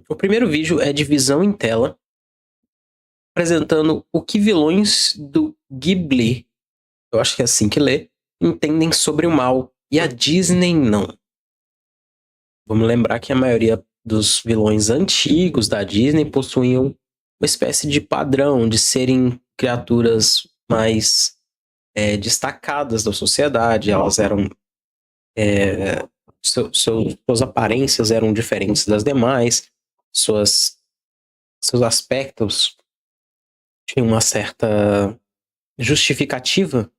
O primeiro vídeo é de visão em tela, apresentando o que vilões do Ghibli, eu acho que é assim que lê, entendem sobre o mal, e a Disney não. Vamos lembrar que a maioria dos vilões antigos da Disney possuíam uma espécie de padrão de serem criaturas mais destacadas da sociedade. Elas eram suas aparências eram diferentes das demais, seus aspectos tinham uma certa justificativa,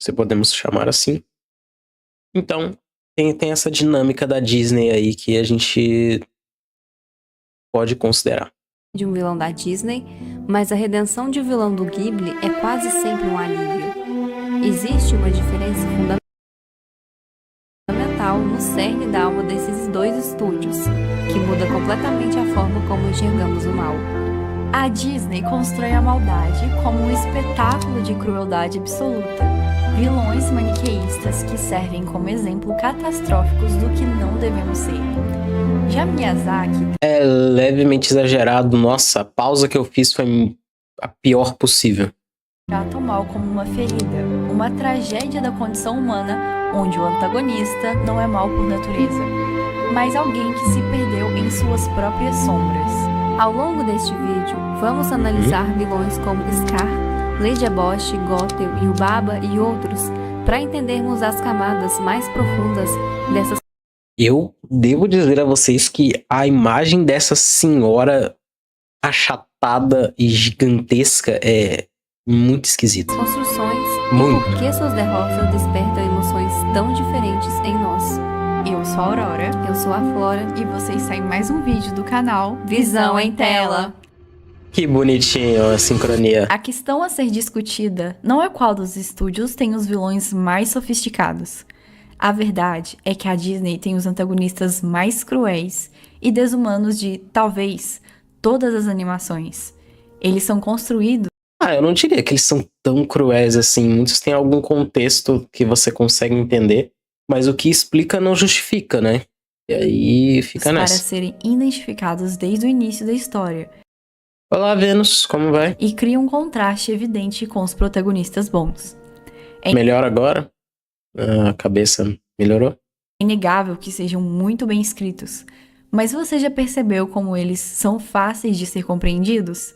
se podemos chamar assim. Então, tem essa dinâmica da Disney aí que a gente pode considerar. De um vilão da Disney, mas a redenção de vilão do Ghibli é quase sempre um alívio. Existe uma diferença fundamental no cerne da alma desses dois estúdios, que muda completamente a forma como enxergamos o mal. A Disney constrói a maldade como um espetáculo de crueldade absoluta. Vilões maniqueístas que servem como exemplo catastróficos do que não devemos ser. Já Miyazaki é levemente exagerado. Nossa, a pausa que eu fiz foi a pior possível. Trata o mal como uma ferida, uma tragédia da condição humana, onde o antagonista não é mal por natureza, mas alguém que se perdeu em suas próprias sombras. Ao longo deste vídeo, vamos analisar vilões como Scar, Lady Eboshi, Gothel, Yubaba e outros, para entendermos as camadas mais profundas dessas. Eu devo dizer a vocês que a imagem dessa senhora achatada e gigantesca é muito esquisita. Construções Muito. E por que suas derrotas despertam emoções tão diferentes em nós. Eu sou a Aurora. Eu sou a Flora. E vocês saem mais um vídeo do canal Visão em Tela. Que bonitinho a sincronia. A questão a ser discutida não é qual dos estúdios tem os vilões mais sofisticados. A verdade é que a Disney tem os antagonistas mais cruéis e desumanos de, talvez, todas as animações. Eles são construídos... Eu não diria que eles são tão cruéis assim. Muitos têm algum contexto que você consegue entender, mas o que explica não justifica, né? E aí fica nessa. Para serem identificados desde o início da história. Olá, Vênus, como vai? E cria um contraste evidente com os protagonistas bons. Melhor agora? A cabeça melhorou? É inegável que sejam muito bem escritos, mas você já percebeu como eles são fáceis de ser compreendidos?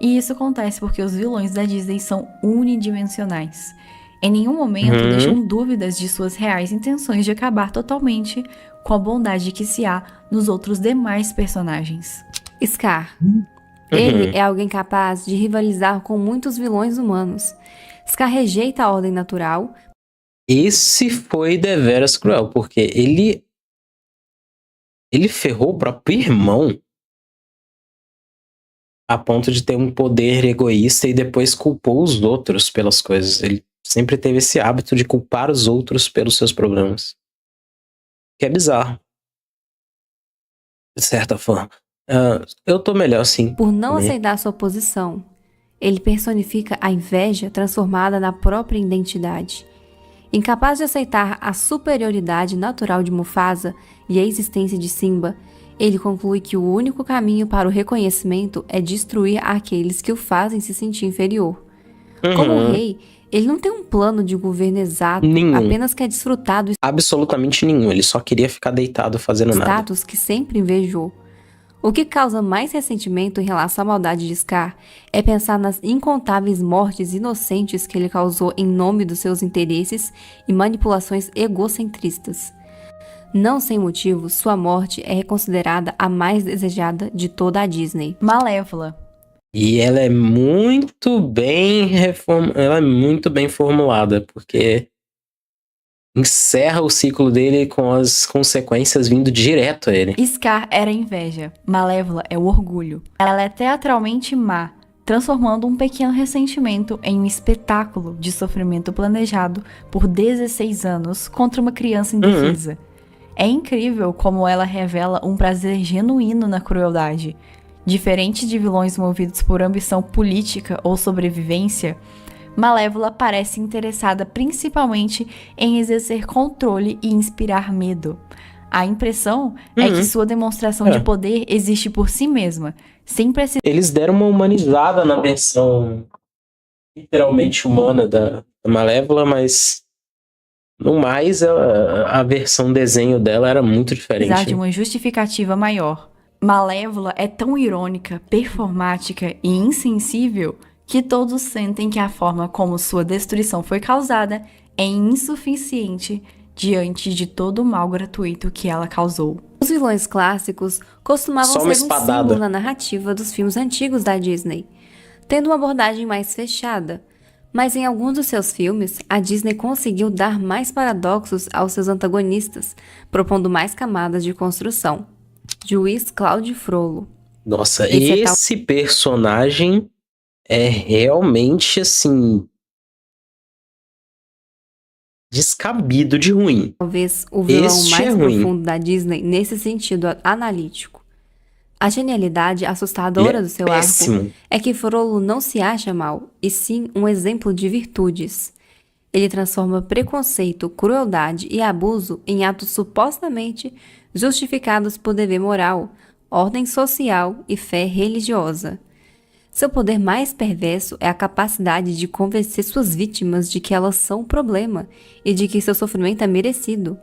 E isso acontece porque os vilões da Disney são unidimensionais. Em nenhum momento deixam dúvidas de suas reais intenções de acabar totalmente com a bondade que se há nos outros demais personagens. Scar. Ele é alguém capaz de rivalizar com muitos vilões humanos. Scar rejeita a ordem natural. Esse foi deveras cruel, porque ele ferrou o próprio irmão a ponto de ter um poder egoísta e depois culpou os outros pelas coisas. Ele sempre teve esse hábito de culpar os outros pelos seus problemas. Que é bizarro. De certa forma. Eu tô melhor, sim. Por não aceitar sua posição, ele personifica a inveja transformada na própria identidade. Incapaz de aceitar a superioridade natural de Mufasa e a existência de Simba, ele conclui que o único caminho para o reconhecimento é destruir aqueles que o fazem se sentir inferior. Como rei, ele não tem um plano de governo exato, apenas quer desfrutar do absolutamente nenhum. Ele só queria ficar deitado fazendo nada. Status que sempre invejou. O que causa mais ressentimento em relação à maldade de Scar é pensar nas incontáveis mortes inocentes que ele causou em nome dos seus interesses e manipulações egocentristas. Não sem motivo, sua morte é considerada a mais desejada de toda a Disney. Malévola. E ela é muito bem formulada, porque encerra o ciclo dele com as consequências vindo direto a ele. Scar era a inveja, Malévola é o orgulho. Ela é teatralmente má, transformando um pequeno ressentimento em um espetáculo de sofrimento planejado por 16 anos contra uma criança indefesa. É incrível como ela revela um prazer genuíno na crueldade. Diferente de vilões movidos por ambição política ou sobrevivência, Malévola parece interessada principalmente em exercer controle e inspirar medo. A impressão é que sua demonstração de poder existe por si mesma, sem precisar. Eles deram uma humanizada na versão literalmente humana da Malévola, mas no mais a versão desenho dela era muito diferente. De uma justificativa maior. Malévola é tão irônica, performática e insensível que todos sentem que a forma como sua destruição foi causada é insuficiente diante de todo o mal gratuito que ela causou. Os vilões clássicos costumavam ser um símbolo na narrativa dos filmes antigos da Disney, tendo uma abordagem mais fechada. Mas em alguns dos seus filmes, a Disney conseguiu dar mais paradoxos aos seus antagonistas, propondo mais camadas de construção. Juiz Claude Frollo. Nossa, esse personagem é realmente, assim, descabido de ruim. Talvez o vilão mais profundo da Disney nesse sentido analítico. A genialidade assustadora do seu arco é que Frollo não se acha mal, e sim um exemplo de virtudes. Ele transforma preconceito, crueldade e abuso em atos supostamente justificados por dever moral, ordem social e fé religiosa. Seu poder mais perverso é a capacidade de convencer suas vítimas de que elas são um problema e de que seu sofrimento é merecido.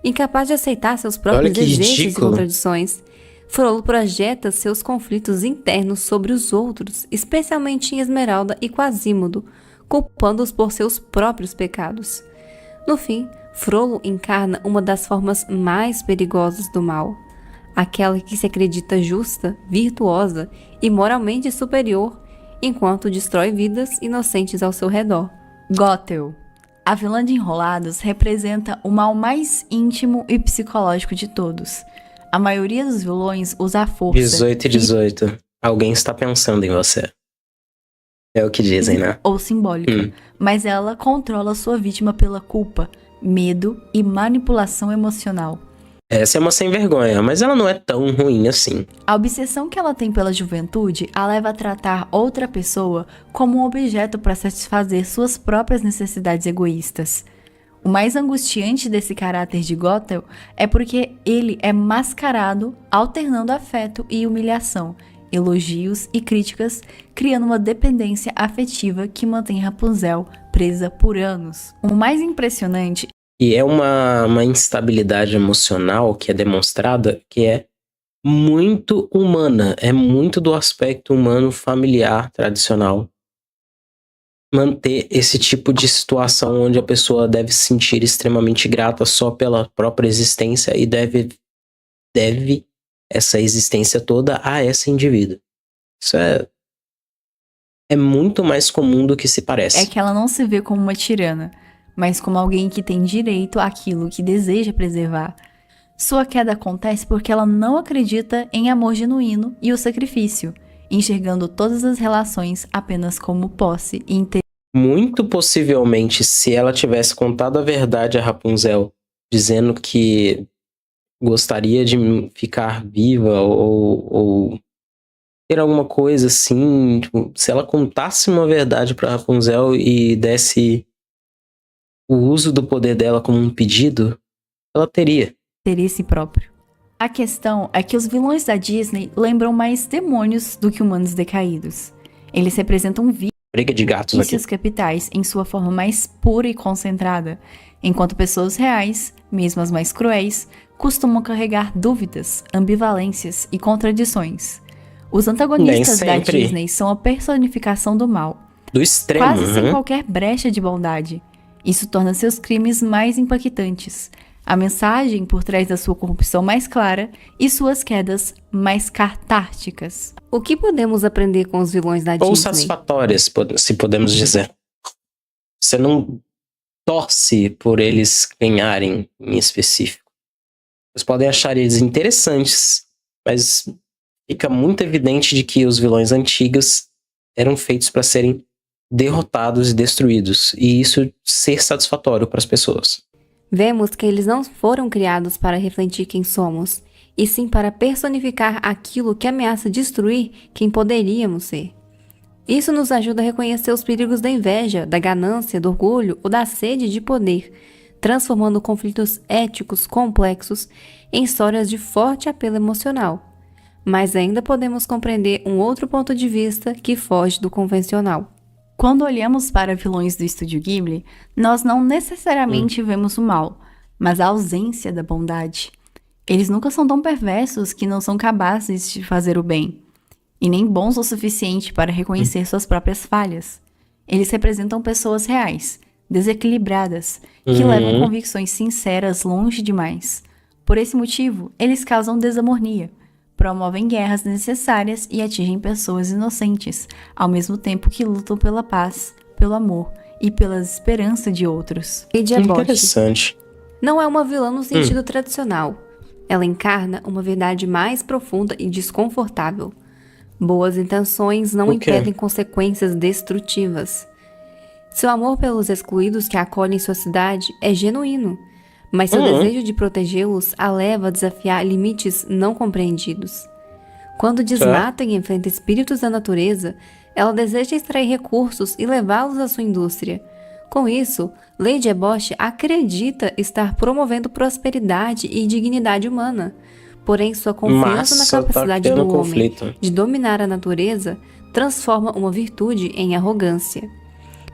Incapaz de aceitar seus próprios desejos e contradições, Frollo projeta seus conflitos internos sobre os outros, especialmente em Esmeralda e Quasimodo, culpando-os por seus próprios pecados. No fim, Frollo encarna uma das formas mais perigosas do mal, aquela que se acredita justa, virtuosa e moralmente superior, enquanto destrói vidas inocentes ao seu redor. Gothel. A vilã de Enrolados representa o mal mais íntimo e psicológico de todos. A maioria dos vilões usa a força. 18 e 18. Alguém está pensando em você. É o que dizem, né? Ou simbólica. Mas ela controla sua vítima pela culpa, medo e manipulação emocional. Essa é uma sem vergonha, mas ela não é tão ruim assim. A obsessão que ela tem pela juventude a leva a tratar outra pessoa como um objeto para satisfazer suas próprias necessidades egoístas. O mais angustiante desse caráter de Gothel é porque ele é mascarado, alternando afeto e humilhação, elogios e críticas, criando uma dependência afetiva que mantém Rapunzel presa por anos. O mais impressionante e é uma instabilidade emocional que é demonstrada que é muito humana, é muito do aspecto humano familiar tradicional. Manter esse tipo de situação onde a pessoa deve se sentir extremamente grata só pela própria existência e deve essa existência toda a esse indivíduo. Isso é muito mais comum do que se parece. É que ela não se vê como uma tirana, mas como alguém que tem direito àquilo que deseja preservar. Sua queda acontece porque ela não acredita em amor genuíno e o sacrifício, enxergando todas as relações apenas como posse e interesse. Muito possivelmente, se ela tivesse contado a verdade a Rapunzel, dizendo que gostaria de ficar viva ou ter alguma coisa assim, tipo, se ela contasse uma verdade para Rapunzel e desse o uso do poder dela como um pedido, ela teria interesse próprio. A questão é que os vilões da Disney lembram mais demônios do que humanos decaídos. Eles representam briga de gatos aqui. Capitais em sua forma mais pura e concentrada, enquanto pessoas reais, mesmo as mais cruéis, costumam carregar dúvidas, ambivalências e contradições. Os antagonistas da Disney são a personificação do mal, do extremo, quase sem qualquer brecha de bondade. Isso torna seus crimes mais impactantes, a mensagem por trás da sua corrupção mais clara e suas quedas mais catárticas. O que podemos aprender com os vilões da Disney? Ou satisfatórias, se podemos dizer. Você não torce por eles ganharem em específico. Vocês podem achar eles interessantes, mas fica muito evidente de que os vilões antigos eram feitos para serem derrotados e destruídos, e isso ser satisfatório para as pessoas. Vemos que eles não foram criados para refletir quem somos, e sim para personificar aquilo que ameaça destruir quem poderíamos ser. Isso nos ajuda a reconhecer os perigos da inveja, da ganância, do orgulho ou da sede de poder, transformando conflitos éticos complexos em histórias de forte apelo emocional. Mas ainda podemos compreender um outro ponto de vista que foge do convencional. Quando olhamos para vilões do Estúdio Ghibli, nós não necessariamente vemos o mal, mas a ausência da bondade. Eles nunca são tão perversos que não são capazes de fazer o bem, e nem bons o suficiente para reconhecer suas próprias falhas. Eles representam pessoas reais, desequilibradas, que levam convicções sinceras longe demais. Por esse motivo, eles causam desarmonia, promovem guerras desnecessárias e atingem pessoas inocentes, ao mesmo tempo que lutam pela paz, pelo amor e pela esperança de outros. Lady Eboshi Interessante. não é uma vilã no sentido tradicional. Ela encarna uma verdade mais profunda e desconfortável. Boas intenções não O quê? impedem consequências destrutivas. Seu amor pelos excluídos que acolhem sua cidade é genuíno, mas seu desejo de protegê-los a leva a desafiar limites não compreendidos. Quando desmata e enfrenta espíritos da natureza, ela deseja extrair recursos e levá-los à sua indústria. Com isso, Lady Eboshi acredita estar promovendo prosperidade e dignidade humana. Porém, sua confiança na capacidade do homem de dominar a natureza transforma uma virtude em arrogância.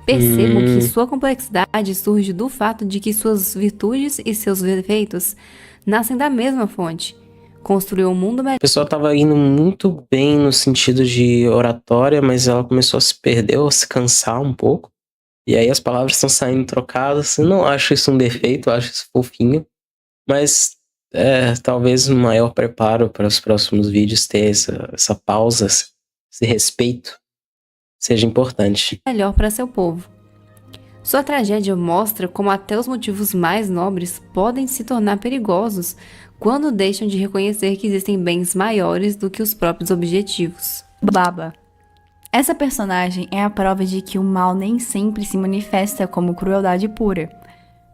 Percebam que sua complexidade surge do fato de que suas virtudes e seus defeitos nascem da mesma fonte. Construir um mundo melhor. A pessoa tava indo muito bem no sentido de oratória, mas ela começou a se perder, ou a se cansar um pouco. E aí as palavras estão saindo trocadas. Eu não acho isso um defeito, eu acho isso fofinho. Mas talvez um maior preparo para os próximos vídeos ter essa pausa, esse respeito, seja importante. Melhor para seu povo. Sua tragédia mostra como até os motivos mais nobres podem se tornar perigosos quando deixam de reconhecer que existem bens maiores do que os próprios objetivos. Baba. Essa personagem é a prova de que o mal nem sempre se manifesta como crueldade pura,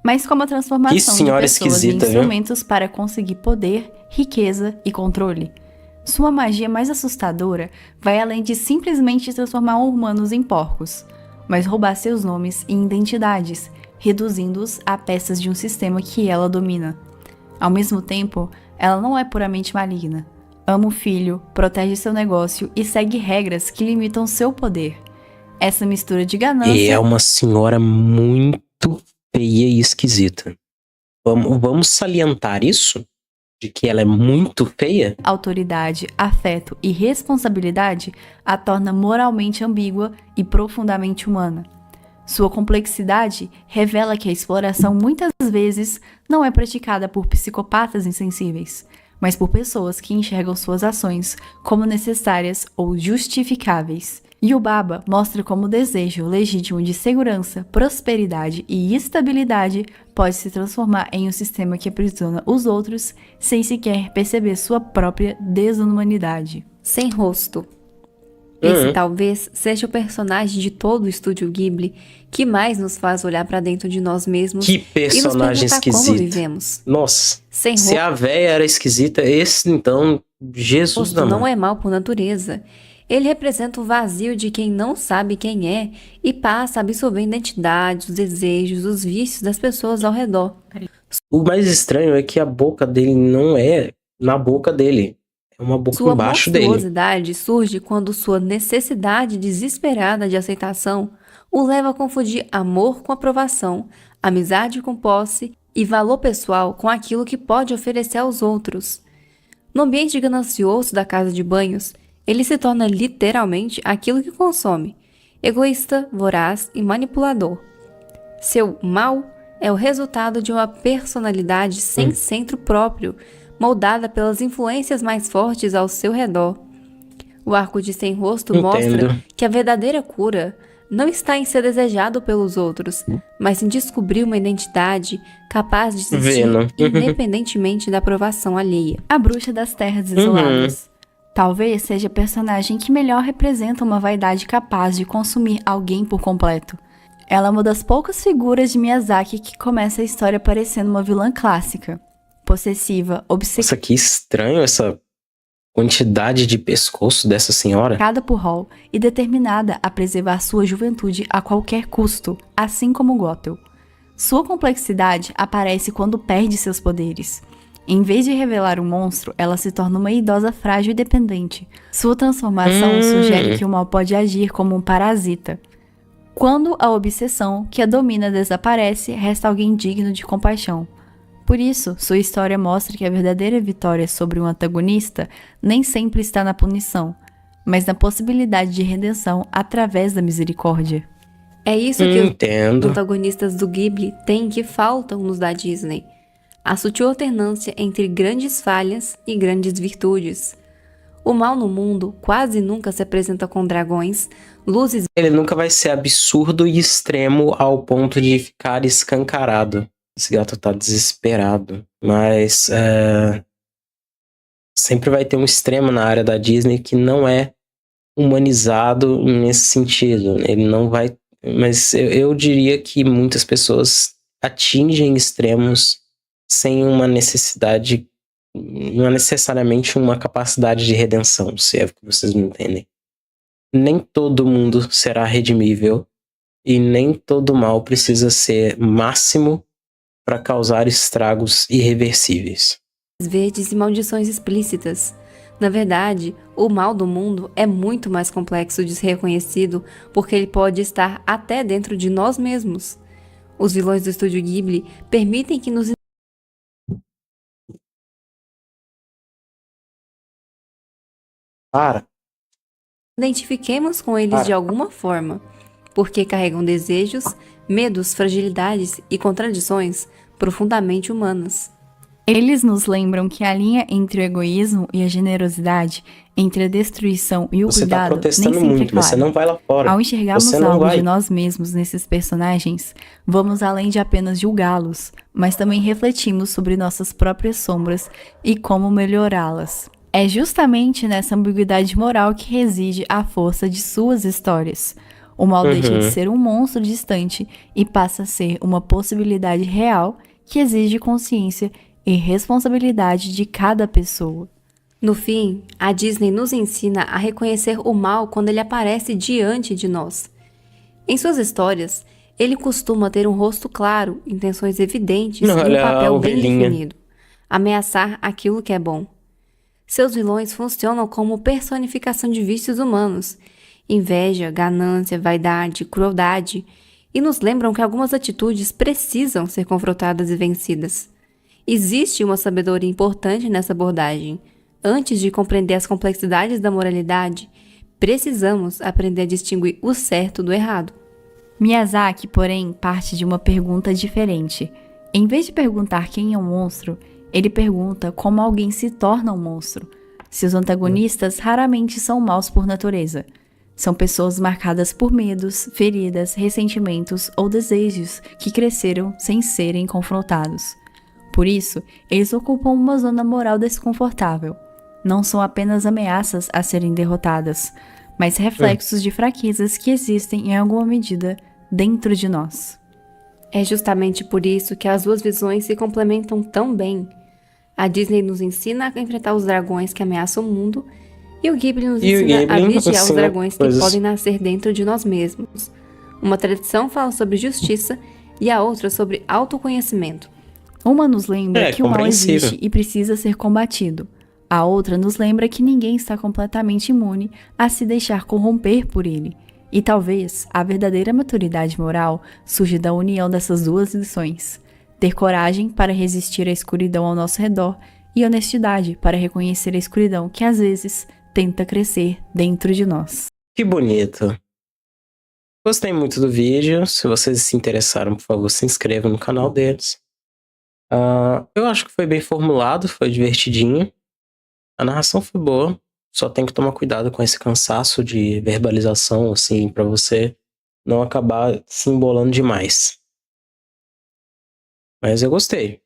mas como a transformação de pessoas em instrumentos para conseguir poder, riqueza e controle. Sua magia mais assustadora vai além de simplesmente transformar humanos em porcos, mas roubar seus nomes e identidades, reduzindo-os a peças de um sistema que ela domina. Ao mesmo tempo, ela não é puramente maligna. Ama o filho, protege seu negócio e segue regras que limitam seu poder. Essa mistura de ganância... E é uma senhora muito feia e esquisita. Vamos salientar isso? De que ela é muito feia? Autoridade, afeto e responsabilidade a torna moralmente ambígua e profundamente humana. Sua complexidade revela que a exploração muitas vezes não é praticada por psicopatas insensíveis, mas por pessoas que enxergam suas ações como necessárias ou justificáveis. Yubaba mostra como o desejo legítimo de segurança, prosperidade e estabilidade pode se transformar em um sistema que aprisiona os outros sem sequer perceber sua própria desumanidade. Sem rosto. Esse talvez seja o personagem de todo o Estúdio Ghibli que mais nos faz olhar pra dentro de nós mesmos que personagem e nos perguntar como esquisito. vivemos. Nossa, Sem se rosto a véia era esquisita, esse então, Jesus da não mãe. é mal por natureza. Ele representa o vazio de quem não sabe quem é e passa a absorver a identidade, os desejos, os vícios das pessoas ao redor. O mais estranho é que a boca dele não é na boca dele. É uma boca Sua embaixo dele. monstruosidade surge quando sua necessidade desesperada de aceitação o leva a confundir amor com aprovação, amizade com posse e valor pessoal com aquilo que pode oferecer aos outros. No ambiente ganancioso da casa de banhos, ele se torna literalmente aquilo que consome, egoísta, voraz e manipulador. Seu mal é o resultado de uma personalidade sem centro próprio, moldada pelas influências mais fortes ao seu redor. O arco de Sem Rosto mostra que a verdadeira cura não está em ser desejado pelos outros, mas em descobrir uma identidade capaz de existir independentemente da aprovação alheia. A Bruxa das Terras Isoladas. Talvez seja a personagem que melhor representa uma vaidade capaz de consumir alguém por completo. Ela é uma das poucas figuras de Miyazaki que começa a história parecendo uma vilã clássica. Possessiva, Nossa, que estranho essa quantidade de pescoço dessa senhora. obcecada por Hall e determinada a preservar sua juventude a qualquer custo, assim como Gothel. Sua complexidade aparece quando perde seus poderes. Em vez de revelar um monstro, ela se torna uma idosa frágil e dependente. Sua transformação sugere que o mal pode agir como um parasita. Quando a obsessão que a domina desaparece, resta alguém digno de compaixão. Por isso, sua história mostra que a verdadeira vitória sobre um antagonista nem sempre está na punição, mas na possibilidade de redenção através da misericórdia. É isso que os Entendo. protagonistas do Ghibli têm que faltam nos da Disney. A sutil alternância entre grandes falhas e grandes virtudes. O mal no mundo quase nunca se apresenta com dragões, luzes Ele nunca vai ser absurdo e extremo ao ponto de ficar escancarado. Esse gato tá desesperado. Mas sempre vai ter um extremo na área da Disney que não é humanizado nesse sentido. Ele não vai. Mas eu diria que muitas pessoas atingem extremos sem uma necessidade, não é necessariamente uma capacidade de redenção, se é que vocês me entendem. Nem todo mundo será redimível e nem todo mal precisa ser máximo para causar estragos irreversíveis. verdes e maldições explícitas. Na verdade, o mal do mundo é muito mais complexo de ser reconhecido porque ele pode estar até dentro de nós mesmos. Os vilões do estúdio Ghibli permitem que nos Para. identifiquemos com eles de alguma forma, porque carregam desejos, medos, fragilidades e contradições profundamente humanas. Eles nos lembram que a linha entre o egoísmo e a generosidade, entre a destruição e o Você tá cuidado, nem protestando sempre é muito, clara. você não vai lá fora. Ao enxergarmos Você não algo vai. de nós mesmos nesses personagens, vamos além de apenas julgá-los, mas também refletimos sobre nossas próprias sombras e como melhorá-las. É justamente nessa ambiguidade moral que reside a força de suas histórias. O mal deixa de ser um monstro distante e passa a ser uma possibilidade real que exige consciência e responsabilidade de cada pessoa. No fim, a Disney nos ensina a reconhecer o mal quando ele aparece diante de nós. Em suas histórias, ele costuma ter um rosto claro, intenções evidentes e um Olha a papel bem ovelhinha. definido. Ameaçar aquilo que é bom. Seus vilões funcionam como personificação de vícios humanos, inveja, ganância, vaidade, crueldade, e nos lembram que algumas atitudes precisam ser confrontadas e vencidas. Existe uma sabedoria importante nessa abordagem. Antes de compreender as complexidades da moralidade, precisamos aprender a distinguir o certo do errado. Miyazaki, porém, parte de uma pergunta diferente. Em vez de perguntar quem é um monstro, ele pergunta como alguém se torna um monstro. Seus antagonistas raramente são maus por natureza. São pessoas marcadas por medos, feridas, ressentimentos ou desejos que cresceram sem serem confrontados. Por isso, eles ocupam uma zona moral desconfortável. Não são apenas ameaças a serem derrotadas, mas reflexos de fraquezas que existem em alguma medida dentro de nós. É justamente por isso que as duas visões se complementam tão bem. A Disney nos ensina a enfrentar os dragões que ameaçam o mundo, e o Ghibli nos ensina a vigiar os dragões que podem nascer dentro de nós mesmos. Uma tradição fala sobre justiça e a outra sobre autoconhecimento. Uma nos lembra que o mal compreensível. existe e precisa ser combatido. A outra nos lembra que ninguém está completamente imune a se deixar corromper por ele. E talvez a verdadeira maturidade moral surja da união dessas duas lições. Ter coragem para resistir à escuridão ao nosso redor e honestidade para reconhecer a escuridão que às vezes tenta crescer dentro de nós. Que bonito. Gostei muito do vídeo. Se vocês se interessaram, por favor, se inscrevam no canal deles. Eu acho que foi bem formulado, foi divertidinho. A narração foi boa. Só tem que tomar cuidado com esse cansaço de verbalização, assim, pra você não acabar se embolando demais. Mas eu gostei.